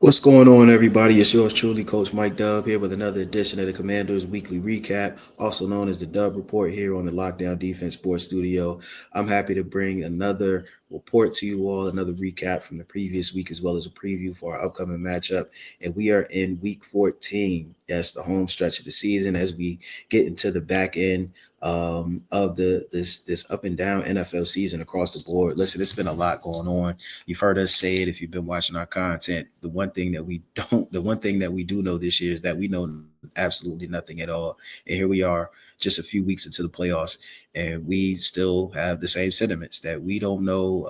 What's going on, everybody? It's yours truly, Coach Mike Dub, here with another edition of the Commanders Weekly Recap, also known as the Dub Report here on the Lockdown Defense Sports Studio. I'm happy to bring another report to you all, another recap from the previous week, as well as a preview for our upcoming matchup. And we are in week 14. Yes, the home stretch of the season as we get into the back end of this up and down NFL season across the board. Listen, it's been a lot going on. You've heard us say it if you've been watching our content. The one thing that we do know this year is that we know absolutely nothing at all. And here we are, just a few weeks into the playoffs, and we still have the same sentiments that we don't know,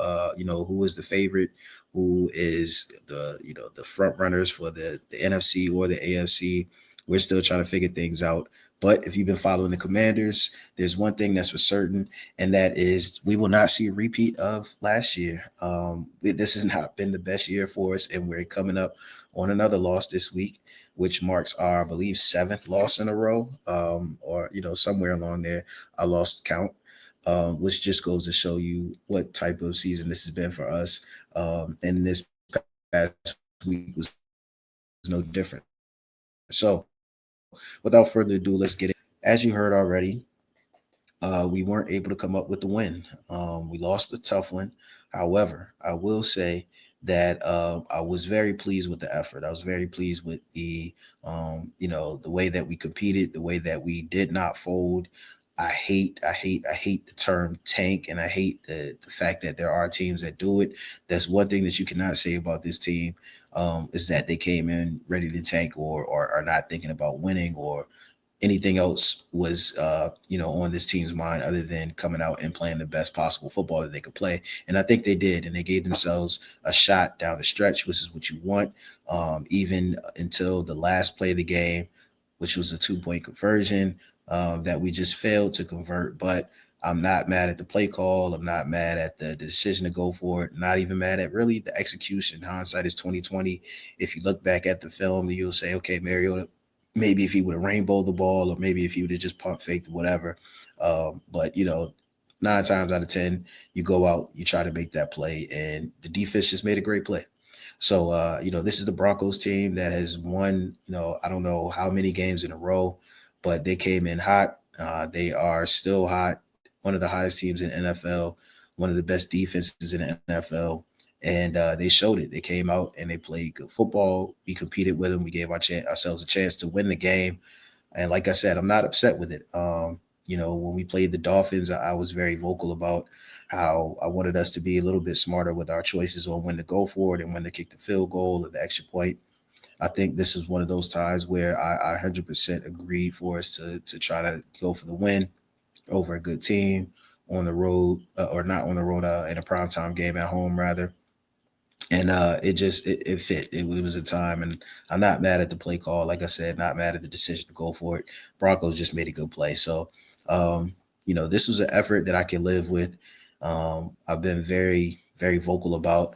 who is the favorite, who is the front runners for the NFC or the AFC. We're still trying to figure things out. But if you've been following the Commanders, there's one thing that's for certain, and that is we will not see a repeat of last year. This has not been the best year for us, and we're coming up on another loss this week, which marks our, I believe, seventh loss in a row, or somewhere along there. I lost count, which just goes to show you what type of season this has been for us. And this past week was no different. So, without further ado, let's get into it. As you heard already, we weren't able to come up with the win. We lost a tough one. However, I will say that I was very pleased with the effort. I was very pleased with the way that we competed, the way that we did not fold. I hate the term tank, and I hate the fact that there are teams that do it. That's one thing that you cannot say about this team. Is that they came in ready to tank, or are not thinking about winning, or anything else was on this team's mind other than coming out and playing the best possible football that they could play. And I think they did, and they gave themselves a shot down the stretch, which is what you want. Even until the last play of the game, which was a 2 point conversion that we just failed to convert. But I'm not mad at the play call. I'm not mad at the decision to go for it. Not even mad at really the execution. Hindsight is 2020. If you look back at the film, you'll say, okay, Mariota, maybe if he would have rainbowed the ball, or maybe if he would have just pump faked, whatever. But 9 times out of 10, you go out, you try to make that play, and the defense just made a great play. So, this is the Broncos team that has won, I don't know how many games in a row, but they came in hot. They are still hot, one of the hottest teams in the NFL, one of the best defenses in the NFL. And they showed it. They came out and they played good football. We competed with them. We gave ourselves a chance to win the game. And like I said, I'm not upset with it. When we played the Dolphins, I was very vocal about how I wanted us to be a little bit smarter with our choices on when to go for it and when to kick the field goal or the extra point. I think this is one of those times where I 100% agreed for us to try to go for the win over a good team on the road, or not on the road, in a primetime game at home, rather. And it fit. It was a time, and I'm not mad at the play call. Like I said, not mad at the decision to go for it. Broncos just made a good play. So, this was an effort that I can live with. I've been very, very vocal about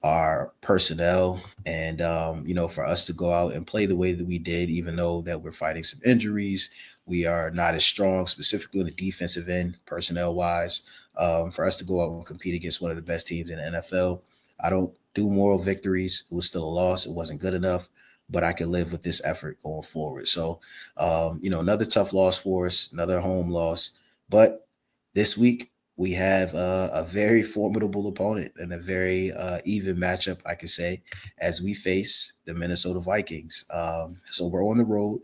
our personnel, and for us to go out and play the way that we did, even though that we're fighting some injuries, we are not as strong, specifically on the defensive end, personnel wise. For us to go out and compete against one of the best teams in the NFL, I don't do moral victories. It was still a loss. It wasn't good enough, but I can live with this effort going forward. So, another tough loss for us, another home loss, but this week we have a very formidable opponent and a very even matchup, I could say, as we face the Minnesota Vikings. So we're on the road,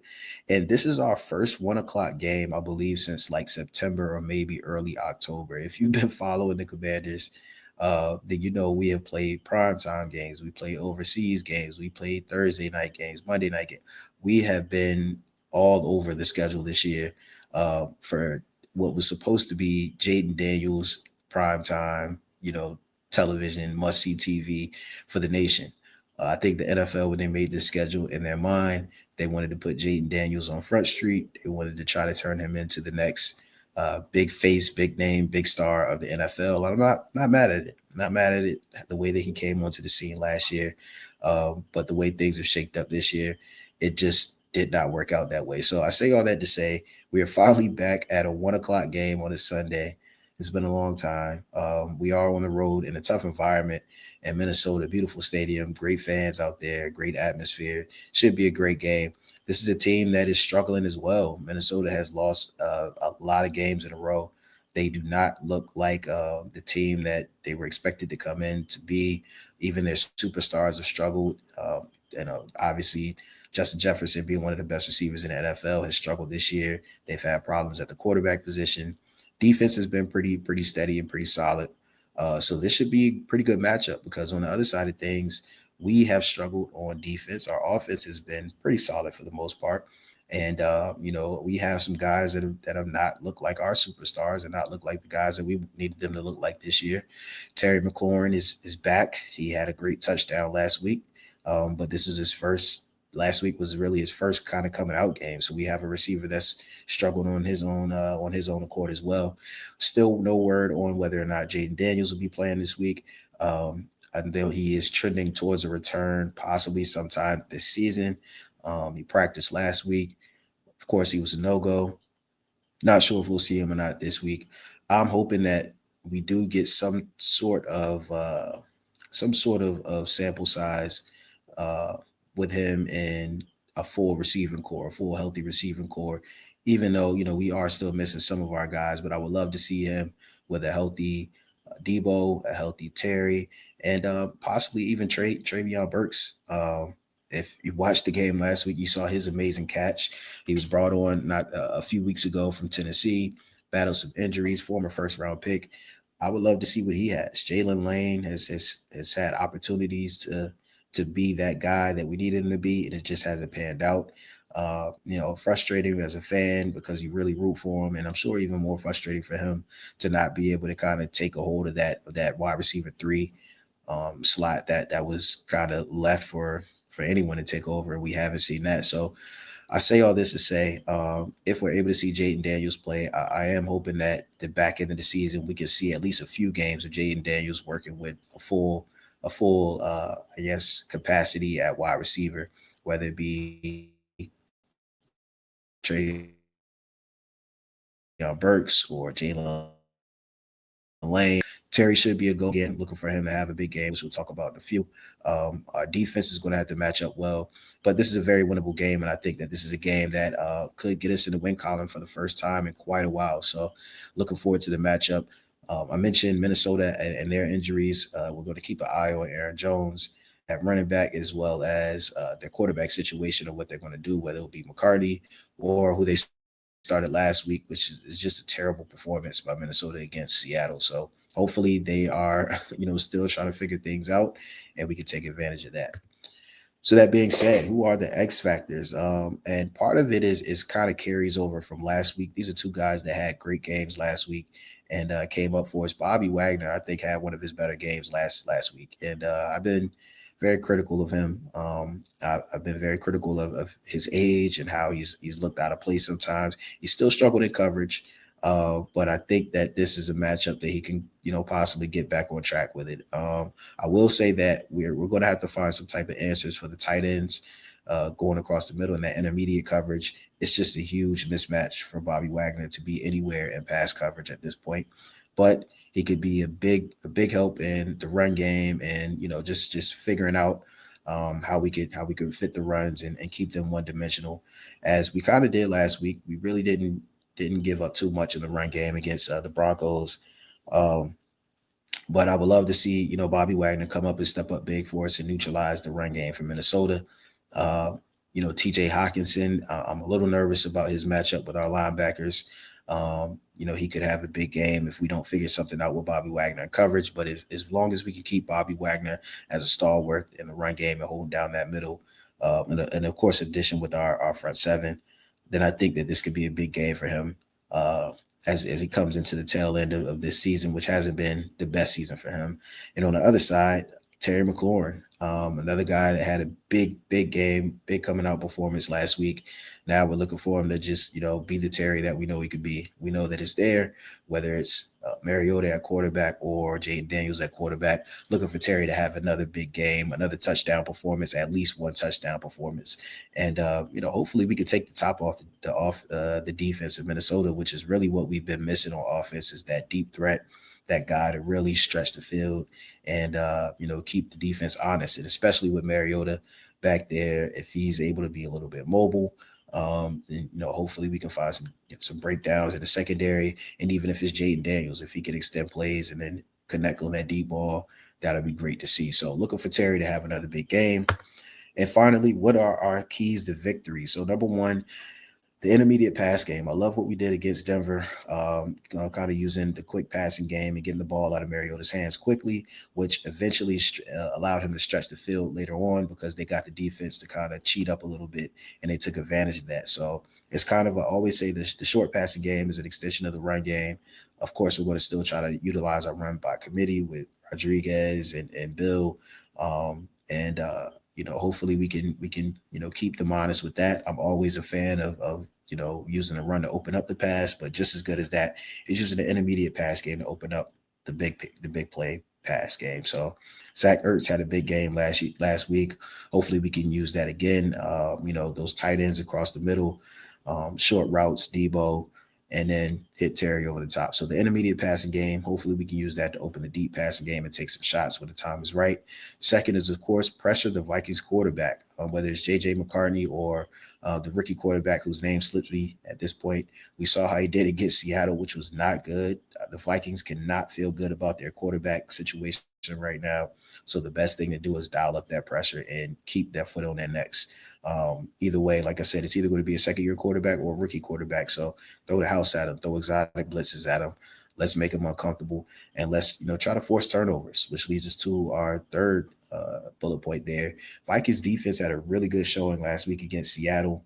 and this is our first 1 o'clock game, I believe, since like September or maybe early October. If you've been following the Commanders, then we have played primetime games, we played overseas games, we played Thursday night games, Monday night games. We have been all over the schedule this year for what was supposed to be Jaden Daniels prime time, television, must see TV for the nation. I think the NFL, when they made this schedule in their mind, they wanted to put Jaden Daniels on Front Street. They wanted to try to turn him into the next big face, big name, big star of the NFL. I'm not mad at it. Not mad at it. The way that he came onto the scene last year, but the way things have shaped up this year, it just did not work out that way. So I say all that to say we are finally back at a 1 o'clock game on a Sunday. It's been a long time. We are on the road in a tough environment in Minnesota, beautiful stadium, great fans out there, great atmosphere. Should be a great game. This is a team that is struggling as well. Minnesota has lost a lot of games in a row. They do not look like the team that they were expected to come in to be. Even their superstars have struggled. Obviously, Justin Jefferson, being one of the best receivers in the NFL, has struggled this year. They've had problems at the quarterback position. Defense has been pretty steady and pretty solid. So this should be a pretty good matchup because on the other side of things, we have struggled on defense. Our offense has been pretty solid for the most part. And we have some guys that have not looked like our superstars and not looked like the guys that we needed them to look like this year. Terry McLaurin is back. He had a great touchdown last week, but this is his first. Last week was really his first kind of coming out game. So we have a receiver that's struggled on his own accord as well. Still no word on whether or not Jaden Daniels will be playing this week. I know he is trending towards a return, possibly sometime this season. He practiced last week. Of course, he was a no go. Not sure if we'll see him or not this week. I'm hoping that we do get some sort of sample size uh, with him in a full receiving core, a full healthy receiving core. Even though we are still missing some of our guys, but I would love to see him with a healthy Debo, a healthy Terry, and possibly even Travion Burks. If you watched the game last week, you saw his amazing catch. He was brought on not a few weeks ago from Tennessee, battled some injuries, former first round pick. I would love to see what he has. Jalen Lane has had opportunities to be that guy that we needed him to be, and it just hasn't panned out. Frustrating as a fan because you really root for him, and I'm sure even more frustrating for him to not be able to kind of take a hold of that wide receiver three slot that was kind of left for anyone to take over, and we haven't seen that. So I say all this to say, if we're able to see Jaden Daniels play, I am hoping that the back end of the season we can see at least a few games of Jaden Daniels working with a full, I guess, capacity at wide receiver, whether it be Trey Burks or Jalen Lane. Terry should be a go again. Looking for him to have a big game, which we'll talk about in a few. Our defense is going to have to match up well, but this is a very winnable game, and I think that this is a game that could get us in the win column for the first time in quite a while. So, looking forward to the matchup. I mentioned Minnesota and their injuries. We're going to keep an eye on Aaron Jones at running back as well as their quarterback situation or what they're going to do, whether it'll be McCarty or who they started last week, which is just a terrible performance by Minnesota against Seattle. So hopefully they are, still trying to figure things out and we can take advantage of that. So that being said, who are the X factors? And part of it is kind of carries over from last week. These are two guys that had great games last week and came up for us. Bobby Wagner, I think, had one of his better games last week, and I've been very critical of him. I've been very critical of his age and how he's looked out of place sometimes. He's still struggled in coverage, but I think that this is a matchup that he can, possibly get back on track with it. I will say that we're going to have to find some type of answers for the tight ends going across the middle and that intermediate coverage. It's just a huge mismatch for Bobby Wagner to be anywhere in pass coverage at this point. But he could be a big help in the run game and just figuring out how we could fit the runs and keep them one dimensional as we kind of did last week. We really didn't give up too much in the run game against the Broncos. Um, but I would love to see, Bobby Wagner come up and step up big for us and neutralize the run game for Minnesota. Uh, TJ Hawkinson, I'm a little nervous about his matchup with our linebackers. He could have a big game if we don't figure something out with Bobby Wagner in coverage. But if, as long as we can keep Bobby Wagner as a stalwart in the run game and hold down that middle, and of course, addition with our front seven, then I think that this could be a big game for him. Uh, as he comes into the tail end of this season, which hasn't been the best season for him. And on the other side, Terry McLaurin. Another guy that had a big game, big coming out performance last week. Now we're looking for him to just, be the Terry that we know he could be. We know that it's there, whether it's Mariota at quarterback or Jaden Daniels at quarterback. Looking for Terry to have another big game, another touchdown performance, at least one touchdown performance, and hopefully we could take the top off the defense of Minnesota, which is really what we've been missing on offense, is that deep threat, that guy to really stretch the field and keep the defense honest, and especially with Mariota back there, if he's able to be a little bit mobile. And, hopefully we can find some breakdowns in the secondary, and even if it's Jaden Daniels, if he can extend plays and then connect on that deep ball, that'll be great to see. So looking for Terry to have another big game. And finally, what are our keys to victory? So number one, the intermediate pass game. I love what we did against Denver, kind of using the quick passing game and getting the ball out of Mariota's hands quickly, which eventually allowed him to stretch the field later on because they got the defense to kind of cheat up a little bit and they took advantage of that. So it's kind of, I always say the short passing game is an extension of the run game. Of course, we're going to still try to utilize our run by committee with Rodriguez and Bill. Hopefully we can keep them honest with that. I'm always a fan of using the run to open up the pass, but just as good as that is using the intermediate pass game to open up the big play pass game. So Zach Ertz had a big game last week. Hopefully we can use that again. Those tight ends across the middle, short routes, Debo, and then hit Terry over the top. So the intermediate passing game, hopefully we can use that to open the deep passing game and take some shots when the time is right. Second is, of course, pressure the Vikings quarterback, whether it's J.J. McCartney or the rookie quarterback whose name slips me at this point. We saw how he did against Seattle, which was not good. The Vikings cannot feel good about their quarterback situation right now. So the best thing to do is dial up that pressure and keep their foot on their necks. Either way, like I said, it's either going to be a second-year quarterback or a rookie quarterback. So throw the house at him, throw exotic blitzes at him. Let's make him uncomfortable, and let's try to force turnovers, which leads us to our third bullet point there. Vikings defense had a really good showing last week against Seattle,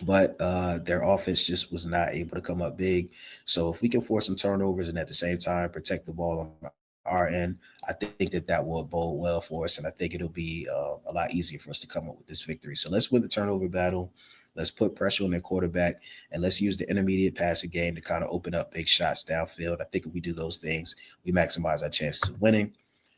but their offense just was not able to come up big. So if we can force some turnovers and at the same time protect the ball on our end, I think that will bode well for us, and I think it'll be a lot easier for us to come up with this victory. So let's win the turnover battle. Let's put pressure on their quarterback, and let's use the intermediate passing game to kind of open up big shots downfield. I think if we do those things, we maximize our chances of winning.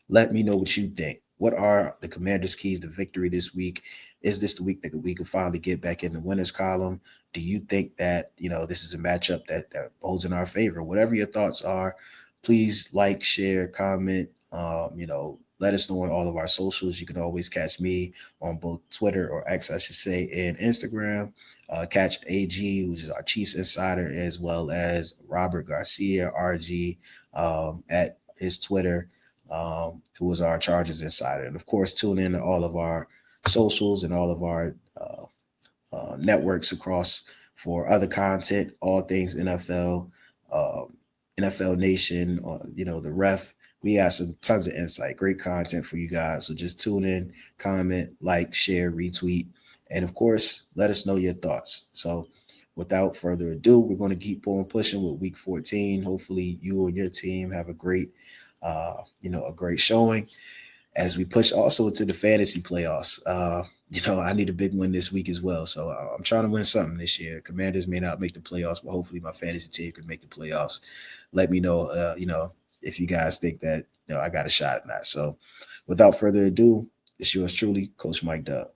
Let me know what you think. What are the Commanders' keys to victory this week? Is this the week that we can finally get back in the winners column? Do you think that this is a matchup that holds in our favor? Whatever your thoughts are, please like, share, comment. Let us know on all of our socials. You can always catch me on both Twitter, or X, I should say, and Instagram. Catch AG, which is our Chiefs insider, as well as Robert Garcia, RG, at his Twitter, who is our Chargers insider. And of course, tune in to all of our socials and all of our networks across for other content, all things NFL, NFL Nation, the ref. We have some tons of insight, great content for you guys. So just tune in, comment, like, share, retweet, and of course, let us know your thoughts. So without further ado, we're going to keep on pushing with week 14. Hopefully you and your team have a great showing as we push also into the fantasy playoffs. I need a big win this week as well. So I'm trying to win something this year. Commanders may not make the playoffs, but hopefully my fantasy team can make the playoffs. Let me know, if you guys think that, I got a shot or not. So without further ado, it's yours truly, Coach Mike Dub.